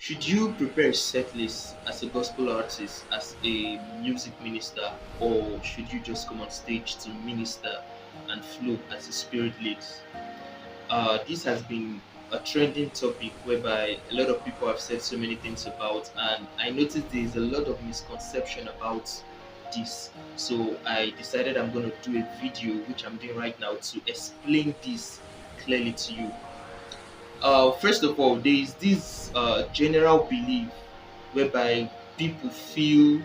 Should you prepare a set list as a gospel artist, as a music minister, or should you just come on stage to minister and flow as the Spirit leads? This has been a trending topic whereby a lot of people have said so many things about, and I noticed there is a lot of misconception about this. So I decided I'm going to do a video, which I'm doing right now, to explain this clearly to you. First of all, there is this general belief whereby people feel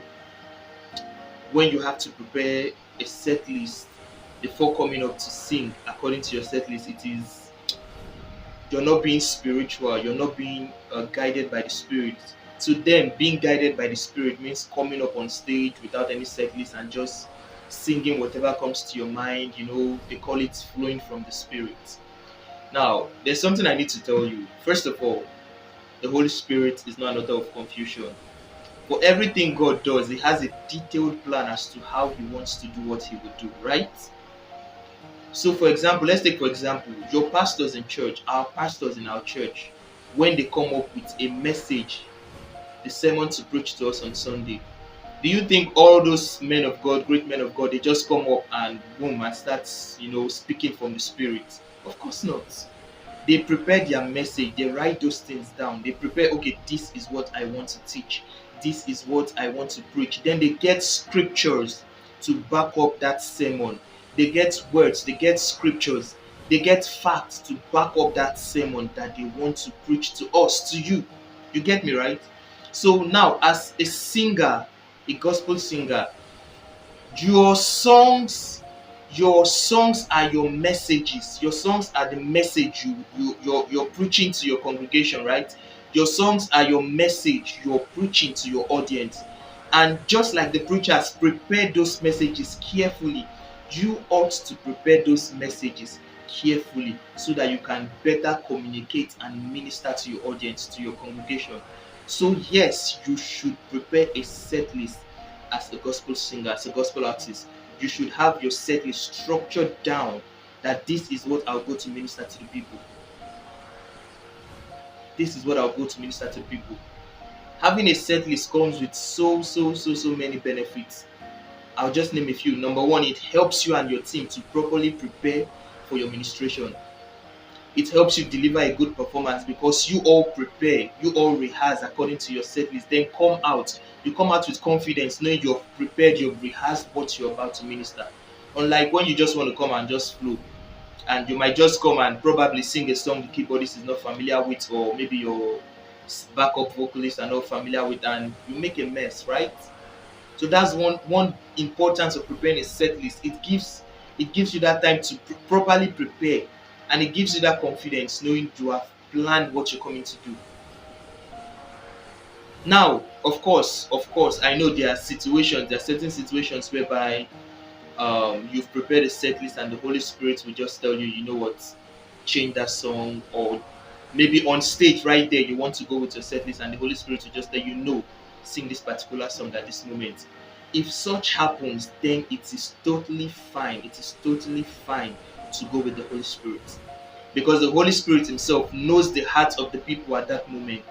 when you have to prepare a set list before coming up to sing according to your set list, it is you're not being spiritual, you're not being guided by the Spirit. To them, being guided by the Spirit means coming up on stage without any set list and just singing whatever comes to your mind. They call it flowing from the Spirit. Now, there's something I need to tell you. First of all, the Holy Spirit is not an author of confusion. For everything God does, He has a detailed plan as to how He wants to do what He will do, right? So, for example, let's take for example your pastors in church, our pastors in our church, when they come up with a message, the sermon to preach to us on Sunday. Do you think all those men of God, great men of God, they just come up and boom and start, speaking from the Spirit? Of course not. They prepare their message, they write those things down, they prepare, okay, this is what I want to teach, this is what I want to preach. Then they get scriptures to back up that sermon, they get words, they get scriptures, they get facts to back up that sermon that they want to preach to us, to you. You get me, right? So now, as a singer, a gospel singer, your songs your songs are your messages. Your songs are the message you're preaching to your congregation, right? Your songs are your message you're preaching to your audience. And just like the preachers prepare those messages carefully, you ought to prepare those messages carefully so that you can better communicate and minister to your audience, to your congregation. So yes, you should prepare a set list as a gospel singer, as a gospel artist. You should have your set list structured down, that this is what I'll go to minister to the people. This is what I'll go to minister to the people. Having a set list comes with so many benefits. I'll just name a few. Number one, it helps you and your team to properly prepare for your ministration. It helps you deliver a good performance because you all prepare, you all rehearse according to your set list. Then come out. You come out with confidence, knowing you've prepared, you've rehearsed what you're about to minister. Unlike when you just want to come and just flow, and you might just come and probably sing a song the keyboardist is not familiar with, or maybe your backup vocalists are not familiar with, and you make a mess, right? So that's one importance of preparing a set list. It gives you that time to properly prepare, and it gives you that confidence knowing you have planned what you're coming to do. Now, of course, I know there are certain situations whereby you've prepared a set list and the Holy Spirit will just tell you, you know what, change that song, or maybe on stage right there you want to go with your set list and the Holy Spirit will just let you know, sing this particular song at this moment. If such happens, then it is totally fine. It is totally fine to go with the Holy Spirit, because the Holy Spirit Himself knows the heart of the people at that moment.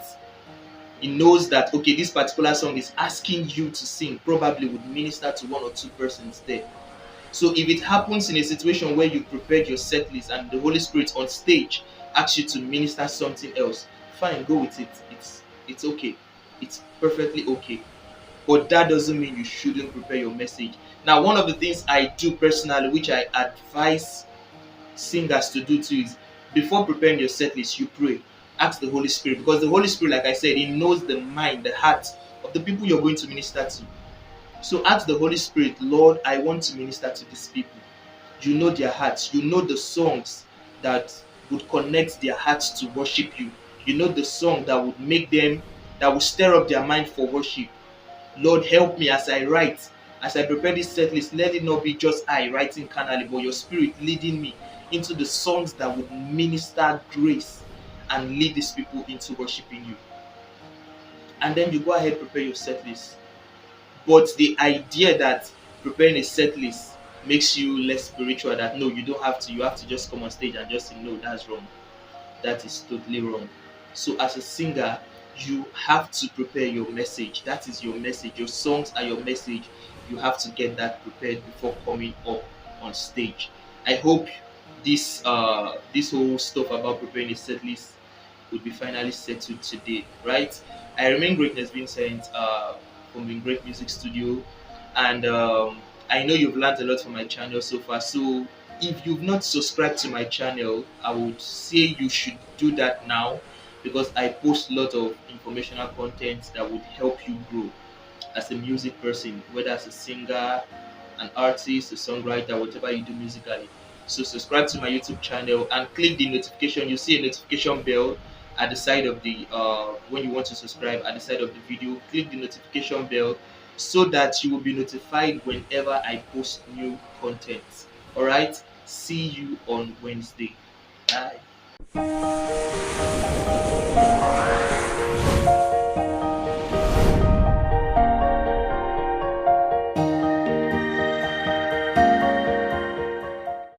He knows that, okay, this particular song is asking you to sing, probably would minister to one or two persons there. So if it happens in a situation where you prepared your set list and the Holy Spirit on stage asks you to minister something else, fine, go with it. It's okay. It's perfectly okay. But that doesn't mean you shouldn't prepare your message. Now, one of the things I do personally, which I advise singers to do too, is before preparing your set list, you pray. Ask the Holy Spirit, because the Holy Spirit, like I said, He knows the mind, the heart of the people you're going to minister to. So ask the Holy Spirit, Lord, I want to minister to these people. You know their hearts. You know the songs that would connect their hearts to worship you. You know the song that would make them, that would stir up their mind for worship. Lord, help me as I write, as I prepare this set list. Let it not be just I writing carnally, but your Spirit leading me into the songs that would minister grace and lead these people into worshiping you. And then you go ahead, prepare your set list. But the idea that preparing a set list makes you less spiritual, that no, you don't have to, you have to just come on stage and just sing, no, that's wrong. That is totally wrong. So as a singer, you have to prepare your message. That is your message. Your songs are your message. You have to get that prepared before coming up on stage. I hope this whole stuff about preparing a set list would be finally settled today, right? I remain Greatness Vincent from the Great Music Studio, and I know you've learned a lot from my channel so far. So if you've not subscribed to my channel, I would say you should do that now, because I post a lot of informational content that would help you grow as a music person, whether as a singer, an artist, a songwriter, whatever you do musically. So subscribe to my YouTube channel and click the notification. You see a notification bell at the side of the when you want to subscribe at the side of the video. Click the notification bell so that you will be notified whenever I post new content. All right. See you on Wednesday. Bye.